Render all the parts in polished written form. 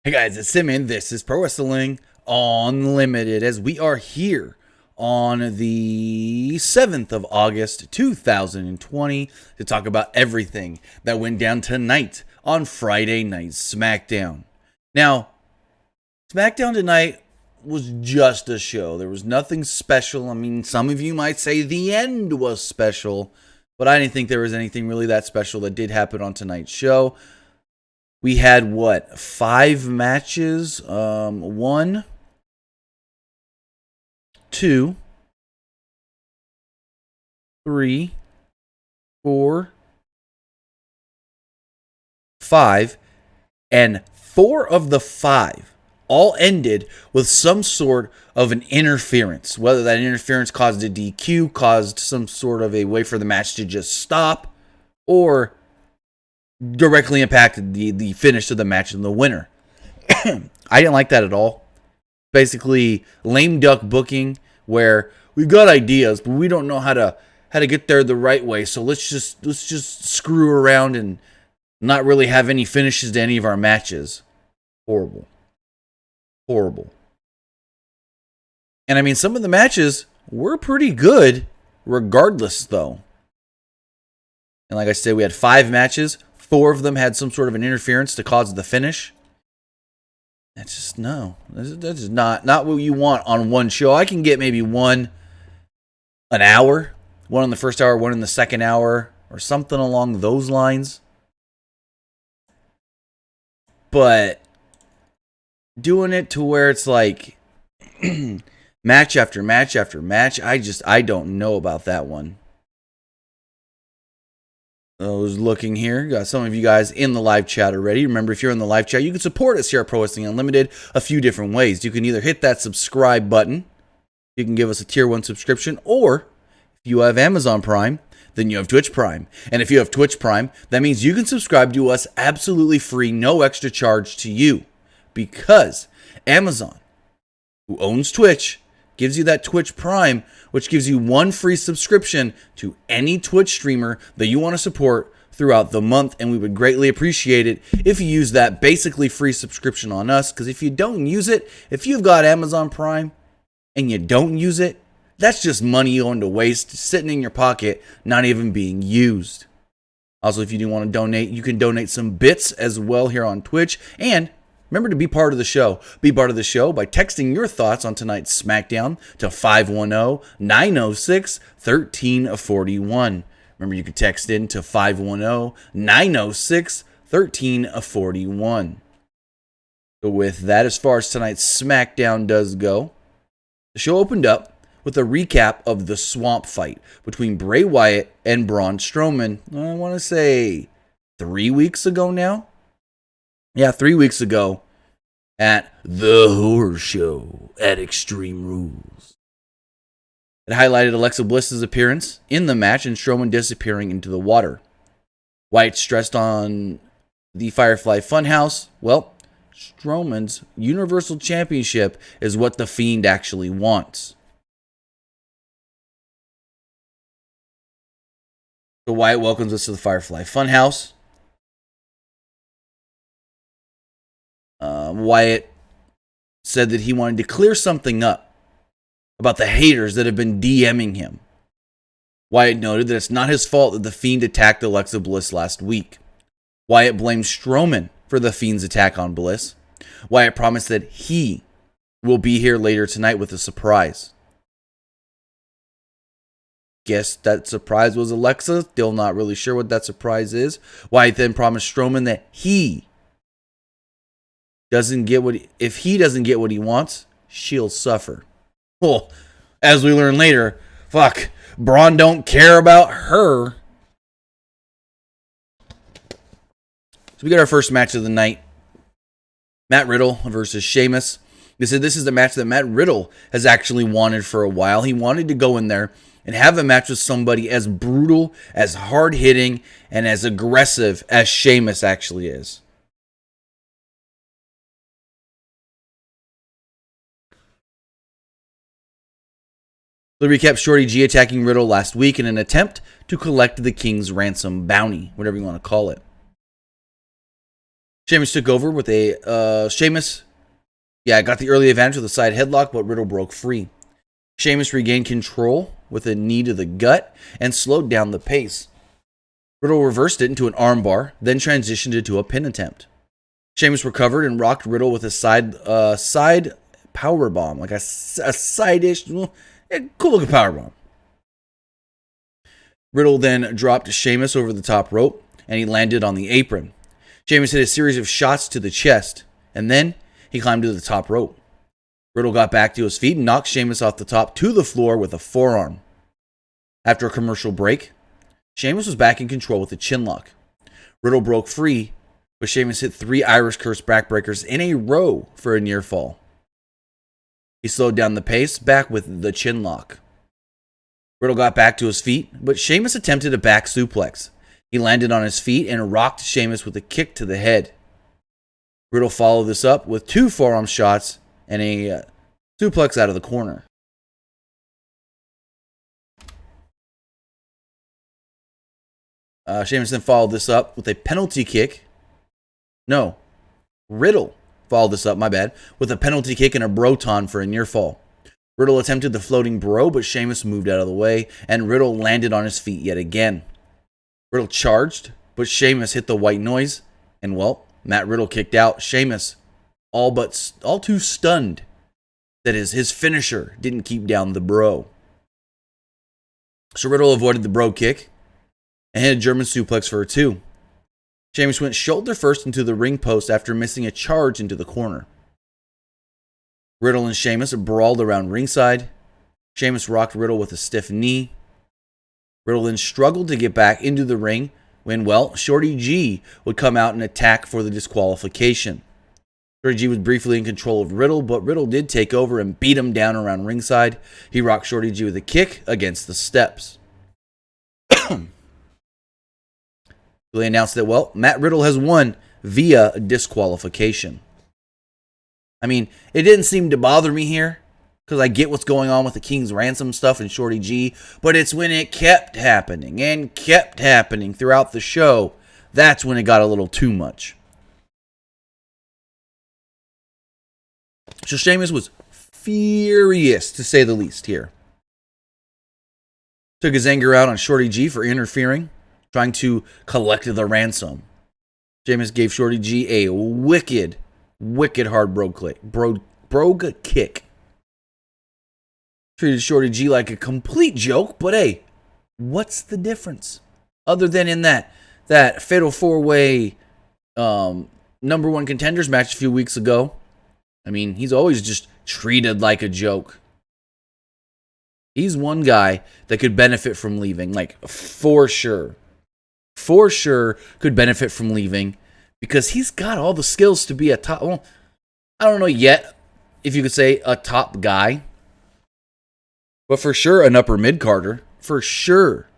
Hey guys, it's Simon. This is Pro Wrestling Unlimited as we are here on the 7th of August 2020 to talk about everything that went down tonight on Friday Night Smackdown. Now, Smackdown tonight was just a show. There was nothing special. I mean, some of you might say the end was special, but I didn't think there was anything really that special that did happen on tonight's show. We had, 5 matches? 1, 2, 3, 4, 5, and 4 of the 5 all ended with some sort of an interference. Whether that interference caused a DQ, caused some sort of a way for the match to just stop, or directly impacted the finish of the match and the winner. I didn't like that at all. Basically, lame duck booking where we've got ideas, but we don't know how to get there the right way. So let's just screw around and not really have any finishes to any of our matches. Horrible. And I mean, some of the matches were pretty good regardless, though. And like I said, we had 5 matches. 4 of them had some sort of an interference to cause the finish. That's just, no. That's just not what you want on one show. I can get maybe one an hour. One in the first hour, one in the second hour, or something along those lines. But doing it to where it's like match after match after match, I don't know about that one. I was looking here. Got some of you guys in the live chat already. Remember, if you're in the live chat, you can support us here at Pro Wrestling Unlimited a few different ways. You can either hit that subscribe button. You can give us a tier 1 subscription. Or, if you have Amazon Prime, then you have Twitch Prime. And if you have Twitch Prime, that means you can subscribe to us absolutely free, no extra charge to you. Because Amazon, who owns Twitch, gives you that Twitch Prime, which gives you 1 free subscription to any Twitch streamer that you want to support throughout the month. And we would greatly appreciate it if you use that basically free subscription on us. Because if you don't use it, if you've got Amazon Prime and you don't use it, that's just money going to waste, sitting in your pocket, not even being used. Also, if you do want to donate, you can donate some bits as well here on Twitch. And remember to be part of the show. Be part of the show by texting your thoughts on tonight's SmackDown to 510-906-1341. Remember, you can text in to 510-906-1341. So with that, as far as tonight's SmackDown does go, the show opened up with a recap of the swamp fight between Bray Wyatt and Braun Strowman. I want to say 3 weeks ago now. Yeah, 3 weeks ago at the Horror Show at Extreme Rules. It highlighted Alexa Bliss's appearance in the match and Strowman disappearing into the water. Wyatt stressed on the Firefly Funhouse. Well, Strowman's Universal Championship is what the Fiend actually wants. So Wyatt welcomes us to the Firefly Funhouse. Wyatt said that he wanted to clear something up about the haters that have been DMing him. Wyatt noted that it's not his fault that the Fiend attacked Alexa Bliss last week. Wyatt blamed Strowman for the Fiend's attack on Bliss. Wyatt promised that he will be here later tonight with a surprise. Guess that surprise was Alexa. Still not really sure what that surprise is. Wyatt then promised Strowman that if he doesn't get what he wants, she'll suffer. Well, as we learn later, Braun don't care about her. So we got our first match of the night. Matt Riddle versus Sheamus. They said this is the match that Matt Riddle has actually wanted for a while. He wanted to go in there and have a match with somebody as brutal, as hard-hitting, and as aggressive as Sheamus actually is. The recap: Shorty G attacking Riddle last week in an attempt to collect the King's ransom bounty, whatever you want to call it. Sheamus took over with a Sheamus. Yeah, got the early advantage with a side headlock, but Riddle broke free. Sheamus regained control with a knee to the gut and slowed down the pace. Riddle reversed it into an armbar, then transitioned it to a pin attempt. Sheamus recovered and rocked Riddle with a side power bomb, like a side-ish, cool looking power bomb. Riddle then dropped Sheamus over the top rope, and he landed on the apron. Sheamus hit a series of shots to the chest, and then he climbed to the top rope. Riddle got back to his feet and knocked Sheamus off the top to the floor with a forearm. After a commercial break, Sheamus was back in control with a chinlock. Riddle broke free, but Sheamus hit 3 Irish Curse backbreakers in a row for a near fall. He slowed down the pace back with the chinlock. Riddle got back to his feet, but Sheamus attempted a back suplex. He landed on his feet and rocked Sheamus with a kick to the head. Riddle followed this up with 2 forearm shots and a suplex out of the corner. Sheamus then followed this up with a penalty kick. No, Riddle followed this up, my bad, with a penalty kick and a broton for a near fall. Riddle attempted the floating bro, but Sheamus moved out of the way, and Riddle landed on his feet yet again. Riddle charged, but Sheamus hit the white noise, and well, Matt Riddle kicked out Sheamus, all too stunned that his finisher didn't keep down the bro. So Riddle avoided the bro kick and hit a German suplex for a 2. Sheamus went shoulder first into the ring post after missing a charge into the corner. Riddle and Sheamus brawled around ringside. Sheamus rocked Riddle with a stiff knee. Riddle then struggled to get back into the ring when, well, Shorty G would come out and attack for the disqualification. Shorty G was briefly in control of Riddle, but Riddle did take over and beat him down around ringside. He rocked Shorty G with a kick against the steps. They announced that, well, Matt Riddle has won via disqualification. I mean, it didn't seem to bother me here, because I get what's going on with the King's Ransom stuff and Shorty G, but it's when it kept happening and kept happening throughout the show, that's when it got a little too much. So Sheamus was furious, to say the least, here. Took his anger out on Shorty G for interfering, trying to collect the ransom. Sheamus gave Shorty G a wicked hard brogue kick. Treated Shorty G like a complete joke, but hey, what's the difference? Other than in that Fatal 4-Way number 1 contenders match a few weeks ago. I mean, he's always just treated like a joke. He's one guy that could benefit from leaving, like, for sure. For sure could benefit from leaving because he's got all the skills to be a top, well, I don't know yet if you could say a top guy, but for sure an upper mid-carder, for sure.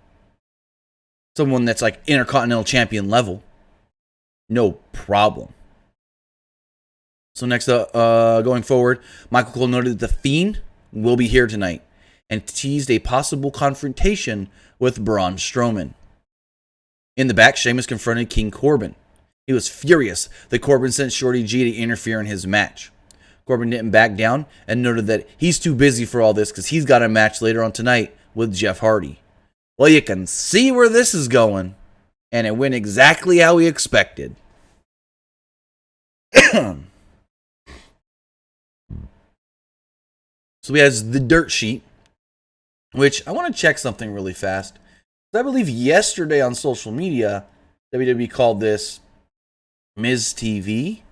Someone that's like Intercontinental Champion level. No problem. So next up, going forward, Michael Cole noted that The Fiend will be here tonight and teased a possible confrontation with Braun Strowman. In the back, Sheamus confronted King Corbin. He was furious that Corbin sent Shorty G to interfere in his match. Corbin didn't back down and noted that he's too busy for all this because he's got a match later on tonight with Jeff Hardy. Well, you can see where this is going, and it went exactly how he expected. So we have the dirt sheet, which I want to check something really fast. I believe yesterday on social media, WWE called this Ms. TV.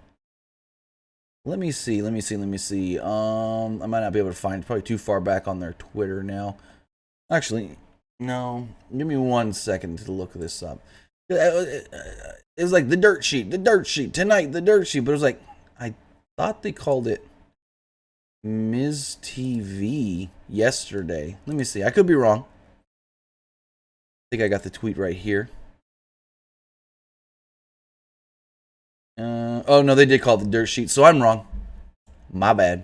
Let me see. I might not be able to find it. Probably too far back on their Twitter now. Actually, no. Give me 1 second to look this up. It was like the dirt sheet tonight, the dirt sheet. But it was like, I thought they called it Ms. TV yesterday. Let me see. I could be wrong. I think I got the tweet right here. Oh, no, they did call it the dirt sheet, so I'm wrong. My bad.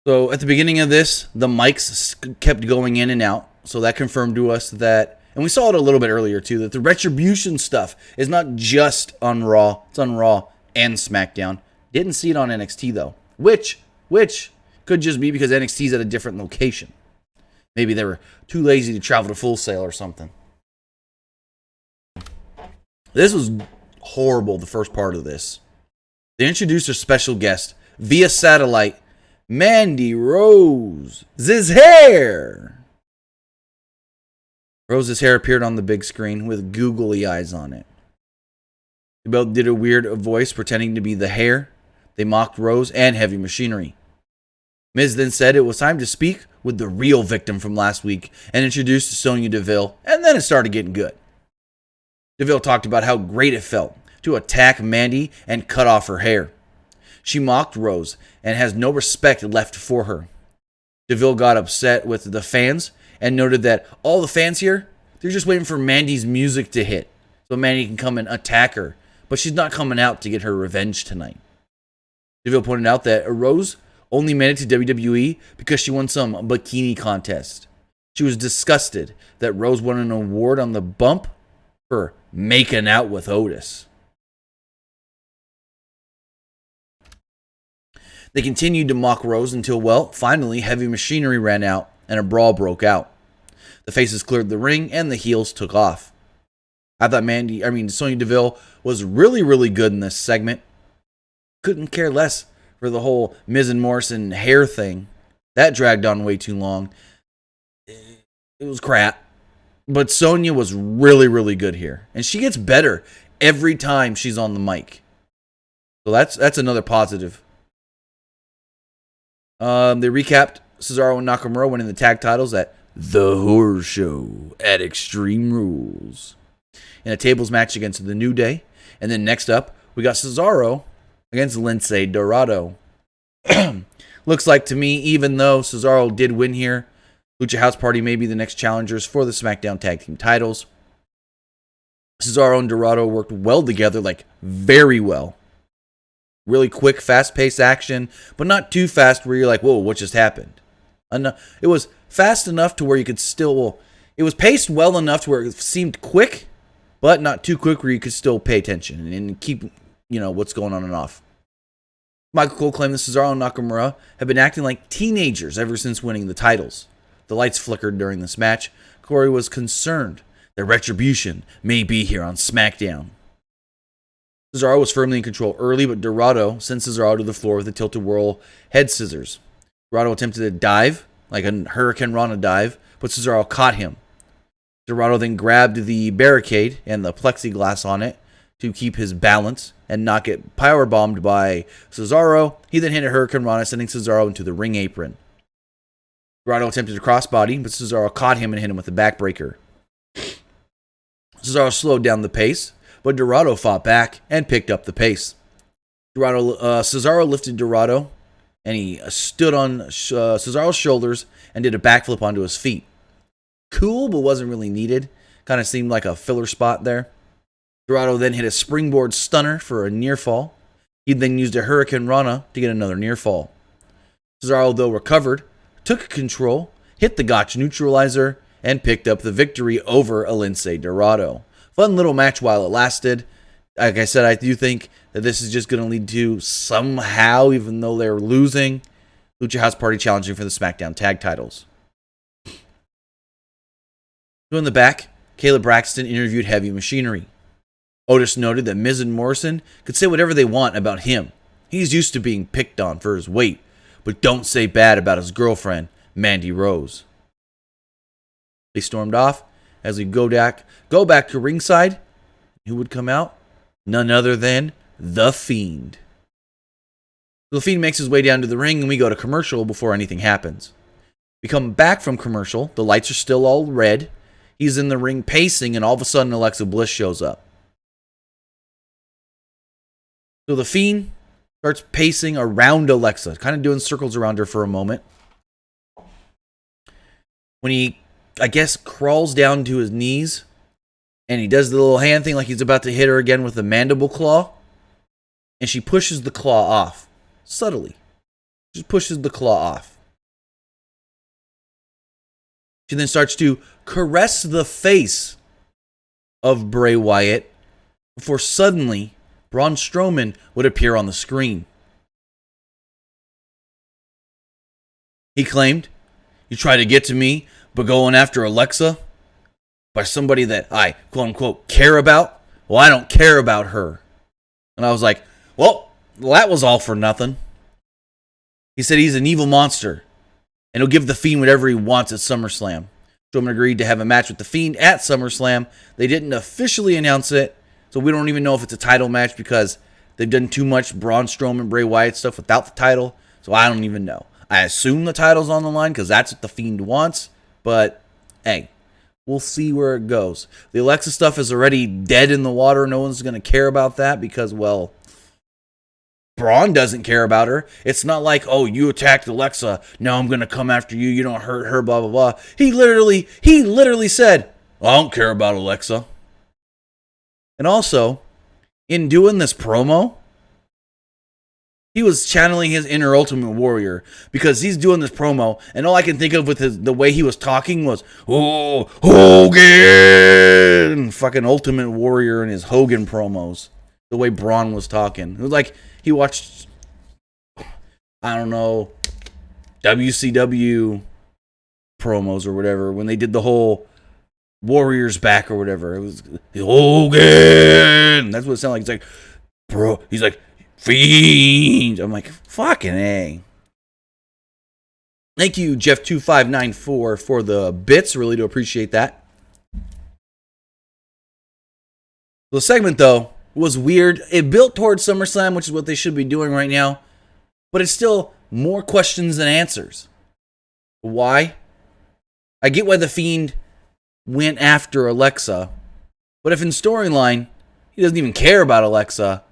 So at the beginning of this, the mics kept going in and out. So that confirmed to us that And we saw it a little bit earlier, too, that the Retribution stuff is not just on Raw. It's on Raw and SmackDown. Didn't see it on NXT, though. Which could just be because NXT's at a different location. Maybe they were too lazy to travel to Full Sail or something. This was horrible, the first part of this. They introduced a special guest via satellite, Mandy Rose's hair. Rose's hair appeared on the big screen with googly eyes on it. They both did a weird voice pretending to be the hair. They mocked Rose and Heavy Machinery. Miz then said it was time to speak with the real victim from last week and introduced Sonya Deville, and then it started getting good. Deville talked about how great it felt to attack Mandy and cut off her hair. She mocked Rose and has no respect left for her. Deville got upset with the fans and noted that all the fans here, they're just waiting for Mandy's music to hit so Mandy can come and attack her, but she's not coming out to get her revenge tonight. Deville pointed out that Rose only made it to WWE because she won some bikini contest. She was disgusted that Rose won an award on the bump for making out with Otis. They continued to mock Rose until, well, finally Heavy Machinery ran out and a brawl broke out. The faces cleared the ring and the heels took off. I thought Sonya Deville was really, really good in this segment. Couldn't care less for the whole Ms and Morrison hair thing. That dragged on way too long. It was crap. But Sonya was really, really good here. And she gets better every time she's on the mic. So that's another positive. They recapped Cesaro and Nakamura winning the tag titles at The Horror Show at Extreme Rules in a tables match against the New Day. And then next up, we got Cesaro against Lince Dorado. Looks like to me, even though Cesaro did win here, Lucha House Party may be the next challengers for the SmackDown Tag Team titles. Cesaro and Dorado worked well together, like very well. Really quick, fast-paced action, but not too fast where you're like, whoa, what just happened? It was fast enough to where you could still... It was paced well enough to where it seemed quick, but not too quick where you could still pay attention and keep, what's going on and off. Michael Cole claimed that Cesaro and Nakamura have been acting like teenagers ever since winning the titles. The lights flickered during this match. Corey was concerned that Retribution may be here on SmackDown. Cesaro was firmly in control early, but Dorado sent Cesaro to the floor with a tilt-a-whirl head scissors. Dorado attempted a dive, like a Hurricane Rana dive, but Cesaro caught him. Dorado then grabbed the barricade and the plexiglass on it to keep his balance and not get powerbombed by Cesaro. He then hit a Hurricane Rana, sending Cesaro into the ring apron. Dorado attempted a crossbody, but Cesaro caught him and hit him with a backbreaker. Cesaro slowed down the pace, but Dorado fought back and picked up the pace. Cesaro lifted Dorado, and he stood on Cesaro's shoulders and did a backflip onto his feet. Cool, but wasn't really needed. Kind of seemed like a filler spot there. Dorado then hit a springboard stunner for a near fall. He then used a Hurricane Rana to get another near fall. Cesaro, though, recovered, took control, hit the Gotch neutralizer, and picked up the victory over Lince Dorado. Fun little match while it lasted. Like I said, I do think that this is just going to lead to somehow, even though they're losing, Lucha House Party challenging for the SmackDown tag titles. So in the back, Caleb Braxton interviewed Heavy Machinery. Otis noted that Ms and Morrison could say whatever they want about him. He's used to being picked on for his weight, but don't say bad about his girlfriend, Mandy Rose. They stormed off. As we go back to ringside, who would come out? None other than The Fiend. The Fiend makes his way down to the ring, and we go to commercial before anything happens. We come back from commercial. The lights are still all red. He's in the ring pacing, and all of a sudden Alexa Bliss shows up. So The Fiend starts pacing around Alexa, kind of doing circles around her for a moment. When he, I guess, crawls down to his knees, and he does the little hand thing like he's about to hit her again with the mandible claw, and she pushes the claw off, subtly. Just pushes the claw off. She then starts to caress the face of Bray Wyatt before suddenly Braun Strowman would appear on the screen. He claimed, "You try to get to me, but going after Alexa by somebody that I, quote unquote, care about? Well, I don't care about her." And I was like, well, that was all for nothing. He said he's an evil monster, and he'll give The Fiend whatever he wants at SummerSlam. Strowman agreed to have a match with The Fiend at SummerSlam. They didn't officially announce it, so we don't even know if it's a title match because they've done too much Braun Strowman, Bray Wyatt stuff without the title, so I don't even know. I assume the title's on the line because that's what The Fiend wants, but hey, we'll see where it goes. The Alexa stuff is already dead in the water. No one's going to care about that because, well, Braun doesn't care about her. It's not like, oh, you attacked Alexa, now I'm going to come after you, you don't hurt her, blah, blah, blah. He literally said, I don't care about Alexa. And also, in doing this promo, he was channeling his inner Ultimate Warrior because he's doing this promo, and all I can think of with the way he was talking was, oh, Hogan! Fucking Ultimate Warrior and his Hogan promos. The way Braun was talking. It was like he watched, I don't know, WCW promos or whatever when they did the whole Warriors back or whatever. It was Hogan! That's what it sounded like. It's like, bro, he's like, Fiend. I'm like, fucking A. Thank you, Jeff2594, for the bits. Really do appreciate that. The segment, though, was weird. It built towards SummerSlam, which is what they should be doing right now. But it's still more questions than answers. Why? I get why The Fiend went after Alexa. But if in storyline, he doesn't even care about Alexa,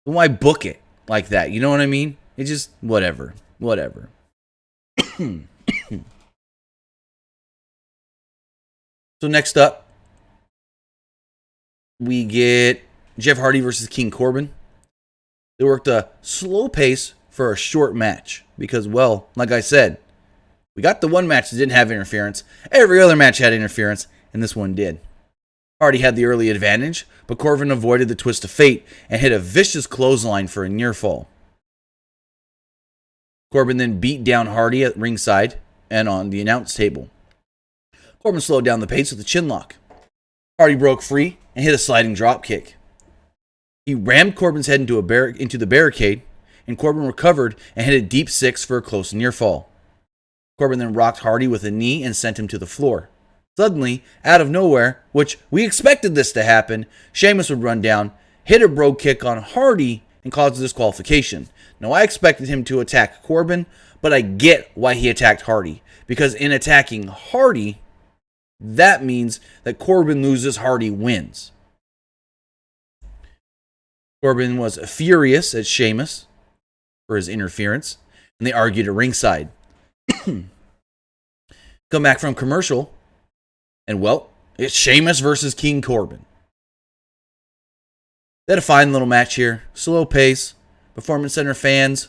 then why book it like that? You know what I mean? It just, whatever. So next up, we get Jeff Hardy versus King Corbin. They worked a slow pace for a short match because, well, like I said, we got the one match that didn't have interference. Every other match had interference, and this one did. Hardy had the early advantage, but Corbin avoided the twist of fate and hit a vicious clothesline for a near fall. Corbin then beat down Hardy at ringside and on the announce table. Corbin slowed down the pace with a chin lock. Hardy broke free and hit a sliding drop kick. He rammed Corbin's head into the barricade, and Corbin recovered and hit a deep six for a close near fall. Corbin then rocked Hardy with a knee and sent him to the floor. Suddenly, out of nowhere, which we expected this to happen, Sheamus would run down, hit a brogue kick on Hardy, and cause a disqualification. Now, I expected him to attack Corbin, but I get why he attacked Hardy. Because in attacking Hardy, that means that Corbin loses, Hardy wins. Corbin was furious at Sheamus for his interference, and they argued at ringside. Come back from commercial, and well, it's Sheamus versus King Corbin. They had a fine little match here. Slow pace. Performance Center fans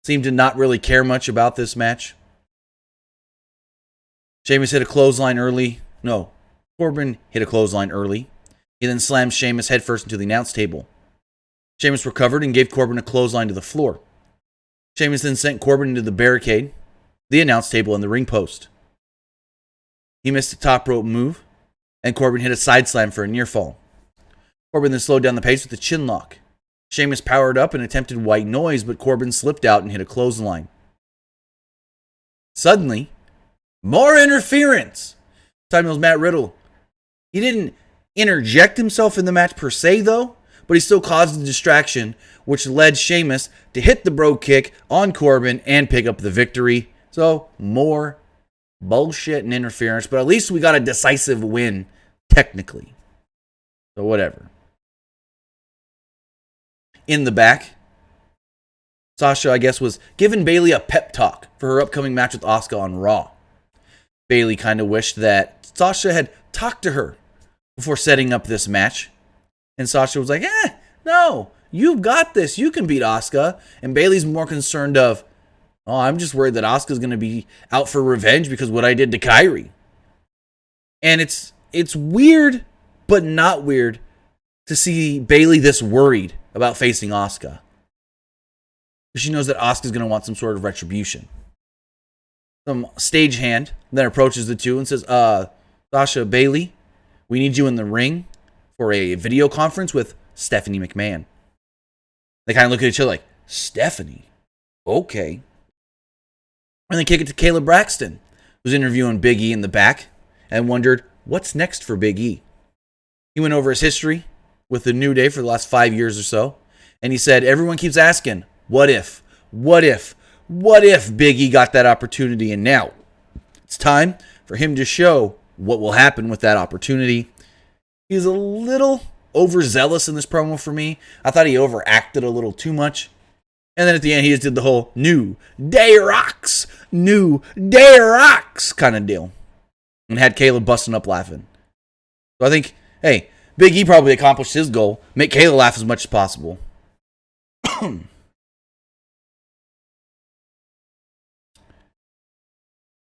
seem to not really care much about this match. Sheamus hit a clothesline early. No, Corbin hit a clothesline early. He then slammed Sheamus headfirst into the announce table. Sheamus recovered and gave Corbin a clothesline to the floor. Sheamus then sent Corbin into the barricade, the announce table, and the ring post. He missed a top rope move, and Corbin hit a side slam for a near fall. Corbin then slowed down the pace with a chin lock. Sheamus powered up and attempted white noise, but Corbin slipped out and hit a clothesline. Suddenly, more interference! This time it was Matt Riddle. He didn't interject himself in the match per se, though, but he still caused a distraction, which led Sheamus to hit the brogue kick on Corbin and pick up the victory. So, more bullshit and interference, but at least we got a decisive win, technically. So, whatever. In the back, Sasha, I guess, was giving Bayley a pep talk for her upcoming match with Asuka on Raw. Bayley kind of wished that Sasha had talked to her before setting up this match. And Sasha was like, no, you've got this. You can beat Asuka. And Bayley's more concerned of, Oh, I'm just worried that Asuka's going to be out for revenge because of what I did to Kairi. And it's weird, but not weird to see Bayley this worried about facing Asuka. She knows that Asuka's going to want some sort of retribution. Some stagehand then approaches the two and says, Sasha, Bayley, we need you in the ring for a video conference with Stephanie McMahon. They kind of look at each other like, Stephanie? Okay. And they kick it to Caleb Braxton, who's interviewing Big E in the back, and wondered, what's next for Big E? He went over his history with the New Day for the last 5 years or so, and he said, everyone keeps asking, what if? What if? What if Big E got that opportunity? And now it's time for him to show what will happen with that opportunity. He's a little overzealous in this promo for me. I thought he overacted a little too much. And then at the end, he just did the whole New Day Rocks kind of deal. And had Caleb busting up laughing. So I think, hey, Big E probably accomplished his goal. Make Caleb laugh as much as possible.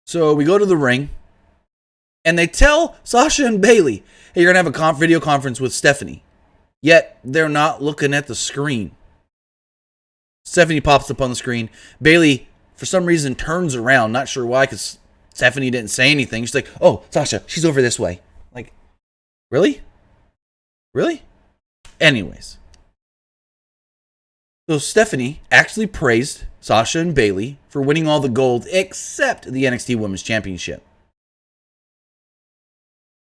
So we go to the ring. And they tell Sasha and Bayley, hey, you're going to have a video conference with Stephanie. Yet, they're not looking at the screen. Stephanie pops up on the screen. Bayley, for some reason, turns around. Not sure why, because Stephanie didn't say anything. She's like, oh, Sasha, she's over this way. Like, really? Really? Anyways. So Stephanie actually praised Sasha and Bayley for winning all the gold except the NXT Women's Championship.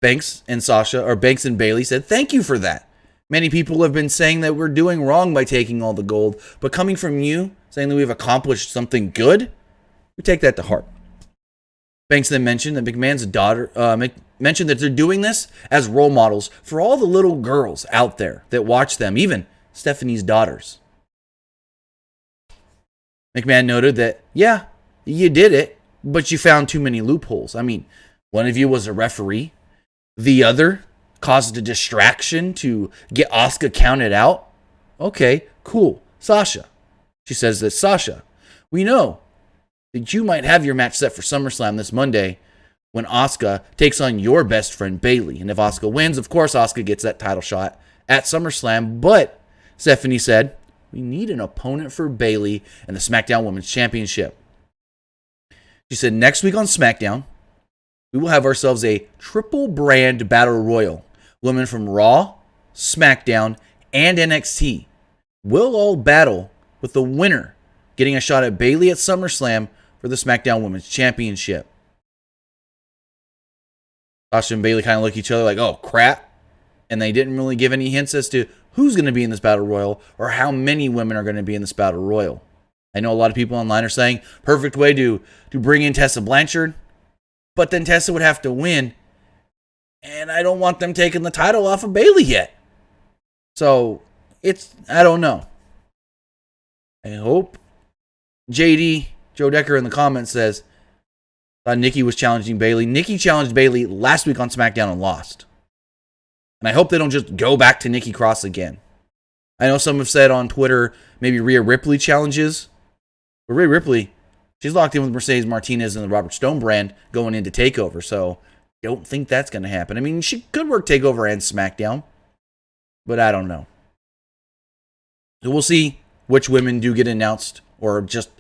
Banks and Bayley said, thank you for that. Many people have been saying that we're doing wrong by taking all the gold, but coming from you, saying that we've accomplished something good, we take that to heart. Banks then mentioned that McMahon's daughter, mentioned that they're doing this as role models for all the little girls out there that watch them, even Stephanie's daughters. McMahon noted that, yeah, you did it, but you found too many loopholes. I mean, one of you was a referee. The other caused a distraction to get Asuka counted out. Okay, cool. Sasha. She says that, Sasha, we know that you might have your match set for SummerSlam this Monday when Asuka takes on your best friend Bayley. And if Asuka wins, of course Asuka gets that title shot at SummerSlam. But Stephanie said, we need an opponent for Bayley and the SmackDown Women's Championship. She said, next week on SmackDown, we will have ourselves a triple brand battle royal. Women from Raw, SmackDown, and NXT will all battle with the winner getting a shot at Bayley at SummerSlam for the SmackDown Women's Championship. Sasha and Bayley kind of look at each other like, oh, crap. And they didn't really give any hints as to who's going to be in this battle royal or how many women are going to be in this battle royal. I know a lot of people online are saying, perfect way to bring in Tessa Blanchard. But then Tessa would have to win. And I don't want them taking the title off of Bayley yet. So, I don't know. I hope JD, Joe Decker in the comments says, Nikki was challenging Bayley. Nikki challenged Bayley last week on SmackDown and lost. And I hope they don't just go back to Nikki Cross again. I know some have said on Twitter, maybe Rhea Ripley challenges. But Rhea Ripley, she's locked in with Mercedes Martinez and the Robert Stone brand going into TakeOver, so don't think that's going to happen. I mean, she could work TakeOver and SmackDown, but I don't know. So we'll see which women do get announced or just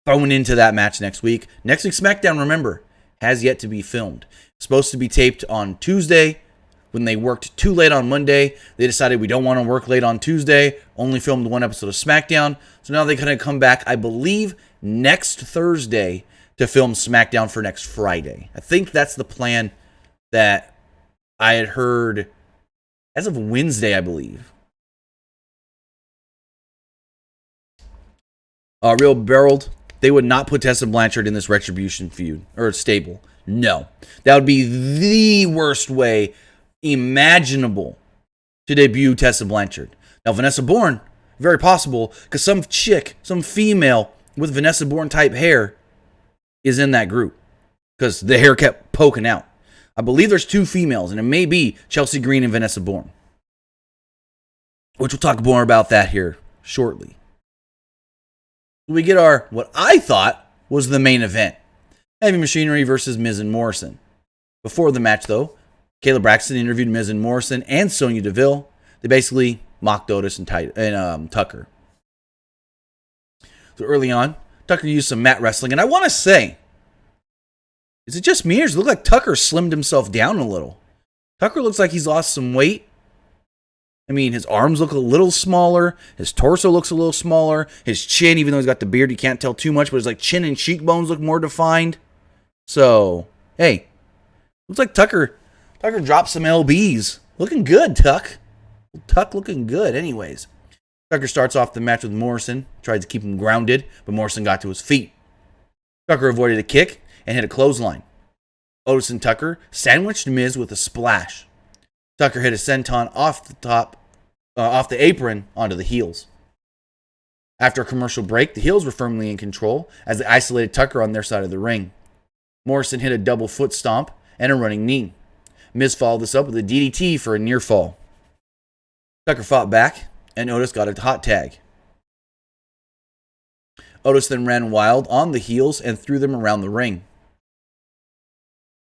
thrown into that match next week. Next week's SmackDown, remember, has yet to be filmed. It's supposed to be taped on Tuesday. When they worked too late on Monday, they decided we don't want to work late on Tuesday, only filmed one episode of SmackDown. So now they're going to come back, I believe, next Thursday to film SmackDown for next Friday. I think that's the plan that I had heard as of Wednesday, I believe. Real Barreled, they would not put Tessa Blanchard in this Retribution feud or stable. No. That would be the worst way imaginable to debut Tessa Blanchard. Now, Vanessa Bourne, very possible, because some chick, some female with Vanessa Bourne type hair is in that group because the hair kept poking out. I believe there's two females, and it may be Chelsea Green and Vanessa Bourne, which we'll talk more about that here shortly. We get our, what I thought was the main event. Heavy Machinery versus Ms and Morrison. Before the match, though, Kayla Braxton interviewed Ms and Morrison and Sonya Deville. They basically mocked Otis and Tucker. So early on, Tucker used some mat wrestling, and I want to say, is it just me or does it look like Tucker slimmed himself down a little? Tucker looks like he's lost some weight. I mean, his arms look a little smaller. His torso looks a little smaller. His chin, even though he's got the beard, you can't tell too much, but his like chin and cheekbones look more defined. So, hey, looks like Tucker dropped some LBs. Looking good, Tuck. Tuck looking good anyways. Tucker starts off the match with Morrison, tried to keep him grounded, but Morrison got to his feet. Tucker avoided a kick and hit a clothesline. Otis and Tucker sandwiched Miz with a splash. Tucker hit a senton off the apron onto the heels. After a commercial break, the heels were firmly in control as they isolated Tucker on their side of the ring. Morrison hit a double foot stomp and a running knee. Miz followed this up with a DDT for a near fall. Tucker fought back, and Otis got a hot tag. Otis then ran wild on the heels and threw them around the ring.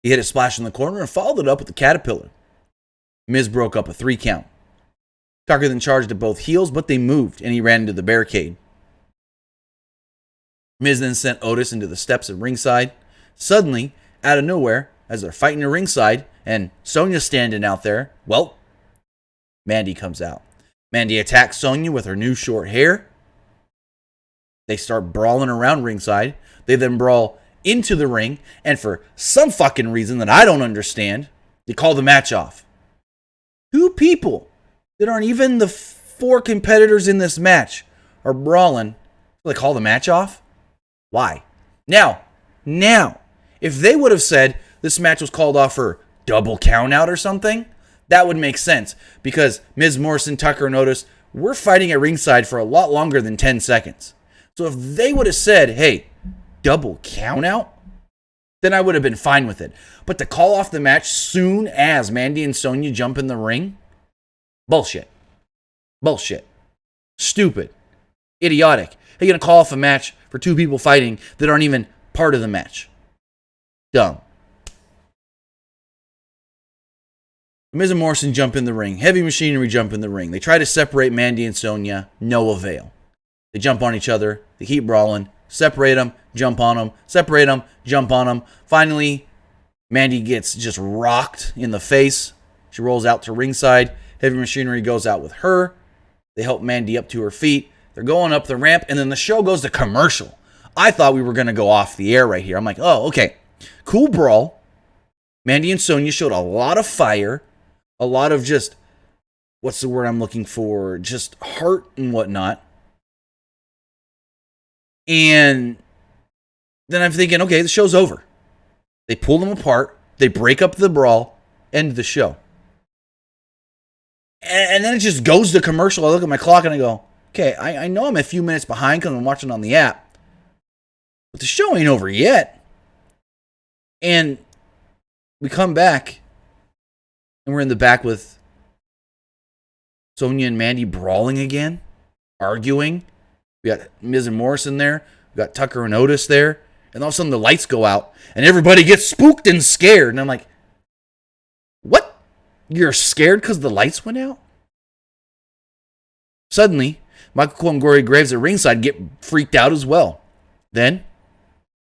He hit a splash in the corner and followed it up with a caterpillar. Miz broke up a 3 count. Tucker then charged at both heels, but they moved, and he ran into the barricade. Miz then sent Otis into the steps at ringside. Suddenly, out of nowhere, as they're fighting at ringside, and Sonya's standing out there, well, Mandy comes out. Mandy attacks Sonya with her new short hair. They start brawling around ringside. They then brawl into the ring, and for some fucking reason that I don't understand, they call the match off. 2 people that aren't even the 4 competitors in this match are brawling. They call the match off? Why? Now, if they would have said this match was called off for double count out or something, that would make sense. Because Ms. Morrison, Tucker, and Otis were fighting at ringside for a lot longer than 10 seconds. So if they would have said, hey, double count out, then I would have been fine with it. But to call off the match soon as Mandy and Sonya jump in the ring? Bullshit. Stupid. Idiotic. How are you going to call off a match for 2 people fighting that aren't even part of the match? Dumb. Ms and Morrison jump in the ring. Heavy Machinery jump in the ring. They try to separate Mandy and Sonya. No avail. They jump on each other. They keep brawling. Separate them. Jump on them. Separate them. Jump on them. Finally, Mandy gets just rocked in the face. She rolls out to ringside. Heavy Machinery goes out with her. They help Mandy up to her feet. They're going up the ramp, and then the show goes to commercial. I thought we were going to go off the air right here. I'm like, oh, okay. Cool brawl. Mandy and Sonya showed a lot of fire. A lot of just, what's the word I'm looking for? Just heart and whatnot. And then I'm thinking, okay, the show's over. They pull them apart. They break up the brawl. End the show. And then it just goes to commercial. I look at my clock and I go, okay, I know I'm a few minutes behind because I'm watching on the app. But the show ain't over yet. And we come back. And we're in the back with Sonya and Mandy brawling again. Arguing. We got Ms and Morrison there. We got Tucker and Otis there. And all of a sudden the lights go out. And everybody gets spooked and scared. And I'm like, what? You're scared because the lights went out? Suddenly, Michael Cole and Corey Graves at ringside get freaked out as well. Then,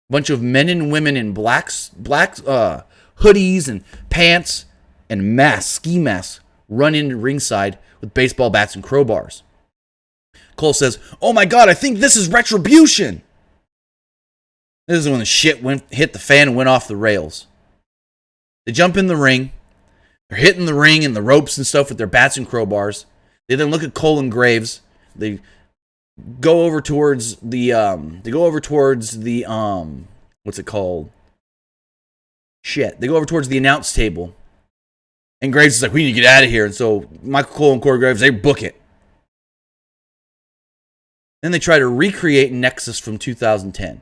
a bunch of men and women in black hoodies and pants and ski masks run into ringside with baseball bats and crowbars. Cole says, oh my God, I think this is Retribution. This is when the shit hit the fan and went off the rails. They jump in the ring. They're hitting the ring and the ropes and stuff with their bats and crowbars. They then look at Cole and Graves. They go over towards the what's it called? Shit. They go over towards the announce table. And Graves is like, we need to get out of here. And so Michael Cole and Corey Graves, they book it. Then they try to recreate Nexus from 2010.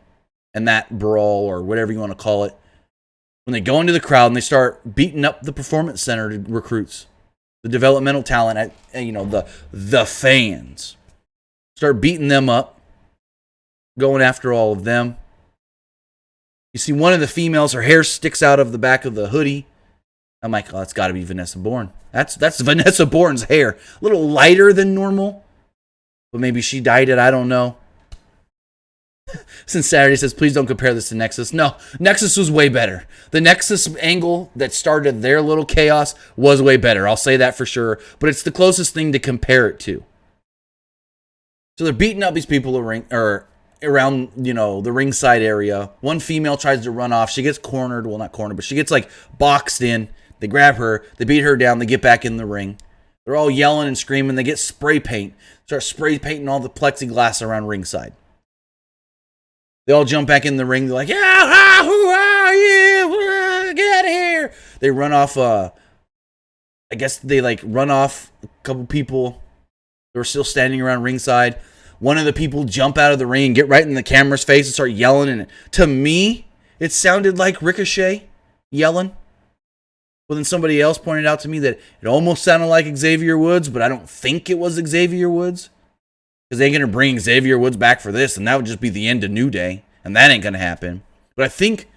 And that brawl, or whatever you want to call it. When they go into the crowd and they start beating up the Performance Center recruits. The developmental talent, the fans. Start beating them up. Going after all of them. You see one of the females, her hair sticks out of the back of the hoodie. I'm like, oh, that's got to be Vanessa Bourne. That's Vanessa Bourne's hair. A little lighter than normal, but maybe she dyed it. I don't know. Since Saturday says, please don't compare this to Nexus. No, Nexus was way better. The Nexus angle that started their little chaos was way better. I'll say that for sure. But it's the closest thing to compare it to. So they're beating up these people around, the ringside area. One female tries to run off. She gets cornered. Well, not cornered, but she gets boxed in. They grab her. They beat her down. They get back in the ring. They're all yelling and screaming. They get spray paint. Start spray painting all the plexiglass around ringside. They all jump back in the ring. They're like, yeah, who are you? Get out of here. They run off, I guess they run off a couple people that were still standing around ringside. One of the people jump out of the ring and get right in the camera's face and start yelling. And to me, it sounded like Ricochet yelling. Well, then somebody else pointed out to me that it almost sounded like Xavier Woods, but I don't think it was Xavier Woods. Because they ain't going to bring Xavier Woods back for this, and that would just be the end of New Day. And that ain't going to happen. But I think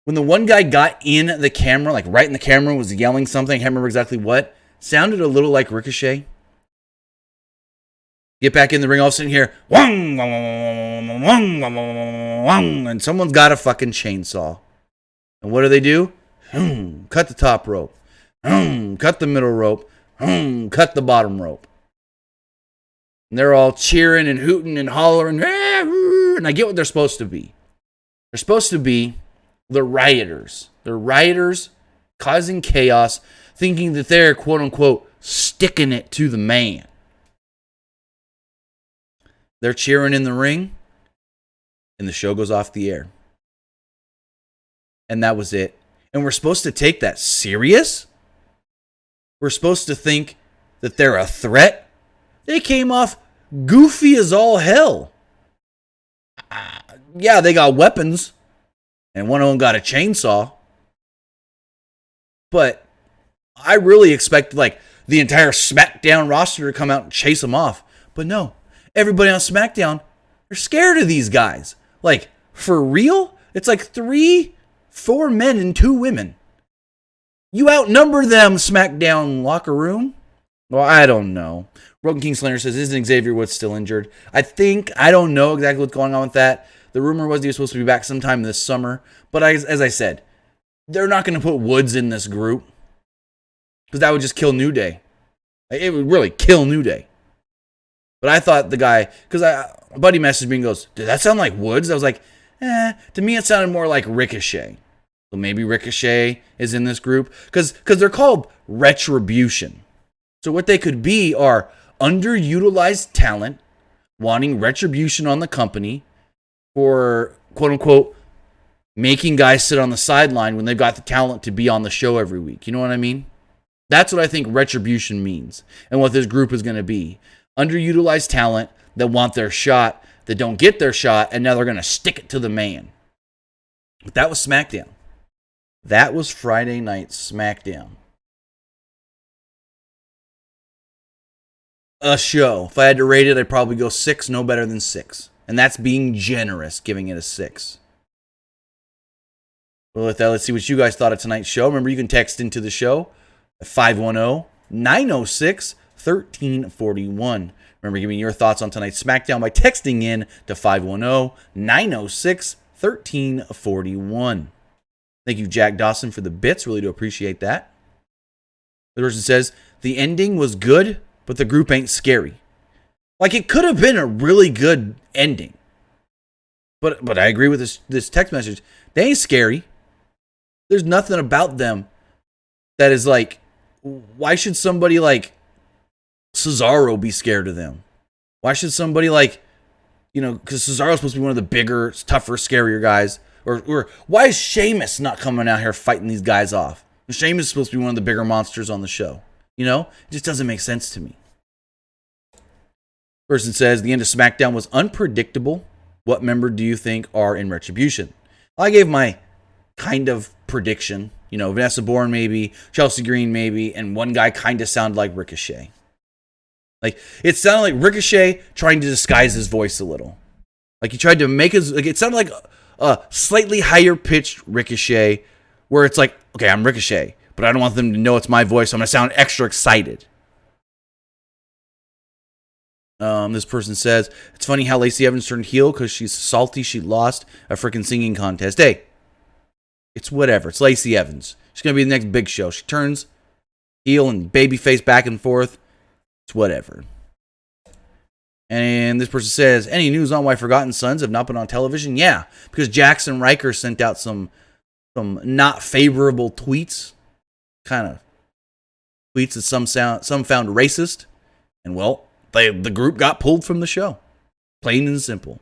when the one guy got in the camera, right in the camera, was yelling something, I can't remember exactly what, sounded a little like Ricochet. Get back in the ring, all of a sudden hear, wong, wong, wong, wong, wong, and someone's got a fucking chainsaw. And what do? Cut the top rope. Cut the middle rope. Cut the bottom rope. And they're all cheering and hooting and hollering. And I get what they're supposed to be. They're supposed to be the rioters. They're rioters causing chaos, thinking that they're, quote unquote, sticking it to the man. They're cheering in the ring, and the show goes off the air. And that was it. And we're supposed to take that serious? We're supposed to think that they're a threat? They came off goofy as all hell. Yeah, they got weapons, and one of them got a chainsaw. But I really expected the entire Smackdown roster to come out and chase them off. But no, everybody on Smackdown, they're scared of these guys. For real? It's 4 men and 2 women. You outnumber them, Smackdown locker room. Well, I don't know. Broken King Slender says, isn't Xavier Woods still injured? I don't know exactly what's going on with that. The rumor was he was supposed to be back sometime this summer. But as I said, they're not going to put Woods in this group. Because that would just kill New Day. It would really kill New Day. But I thought the guy, because a buddy messaged me and goes, did that sound like Woods? I was like, to me it sounded more like Ricochet. So maybe Ricochet is in this group. Because they're called Retribution. So what they could be are underutilized talent wanting retribution on the company for, quote unquote, making guys sit on the sideline when they've got the talent to be on the show every week. You know what I mean? That's what I think retribution means and what this group is going to be. Underutilized talent that want their shot, that don't get their shot, and now they're going to stick it to the man. But that was SmackDown. That was Friday night SmackDown. A show. If I had to rate it, I'd probably go 6, no better than 6. And that's being generous, giving it a 6. Well, with that, let's see what you guys thought of tonight's show. Remember, you can text into the show at 510-906-1341. Remember, give me your thoughts on tonight's SmackDown by texting in to 510-906-1341. Thank you, Jack Dawson, for the bits. Really do appreciate that. The person says, the ending was good, but the group ain't scary. It could have been a really good ending. But I agree with this text message. They ain't scary. There's nothing about them that is why should somebody like Cesaro be scared of them? Why should somebody because Cesaro's supposed to be one of the bigger, tougher, scarier guys. Or why is Sheamus not coming out here fighting these guys off? Sheamus is supposed to be one of the bigger monsters on the show. It just doesn't make sense to me. Person says, the end of SmackDown was unpredictable. What member do you think are in Retribution? I gave my kind of prediction. Vanessa Bourne maybe, Chelsea Green maybe, and one guy kind of sounded like Ricochet. It sounded like Ricochet trying to disguise his voice a little. He tried to make it sounded like a slightly higher pitched Ricochet where it's like, okay, I'm Ricochet, but I don't want them to know it's my voice, so I'm going to sound extra excited. This person says, it's funny how Lacey Evans turned heel because she's salty she lost a freaking singing contest. Hey, it's whatever. It's Lacey Evans. She's going to be the next big show. She turns heel and babyface back and forth. It's whatever. And this person says, any news on why Forgotten Sons have not been on television? Yeah, because Jackson Riker sent out some not favorable tweets. Kind of tweets that some found racist. And well, the group got pulled from the show. Plain and simple.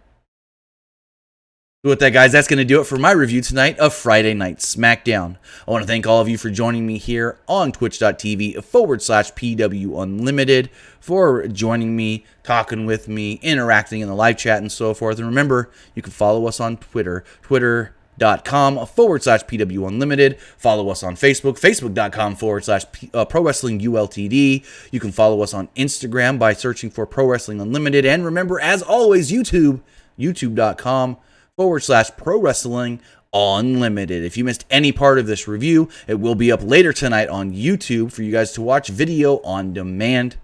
So with that, guys, that's going to do it for my review tonight of Friday Night Smackdown. I want to thank all of you for joining me here on twitch.tv/PWUnlimited, for joining me, talking with me, interacting in the live chat, and so forth. And remember, you can follow us on Twitter, twitter.com/PWUnlimited. Follow us on Facebook, facebook.com/Pro Wrestling ULTD. You can follow us on Instagram by searching for Pro Wrestling Unlimited. And remember, as always, youtube.com/Pro Wrestling Unlimited. If you missed any part of this review, it will be up later tonight on YouTube for you guys to watch video on demand.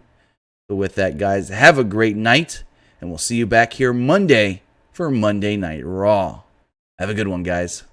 So with that, guys, have a great night, and we'll see you back here Monday for Monday Night Raw. Have a good one, guys.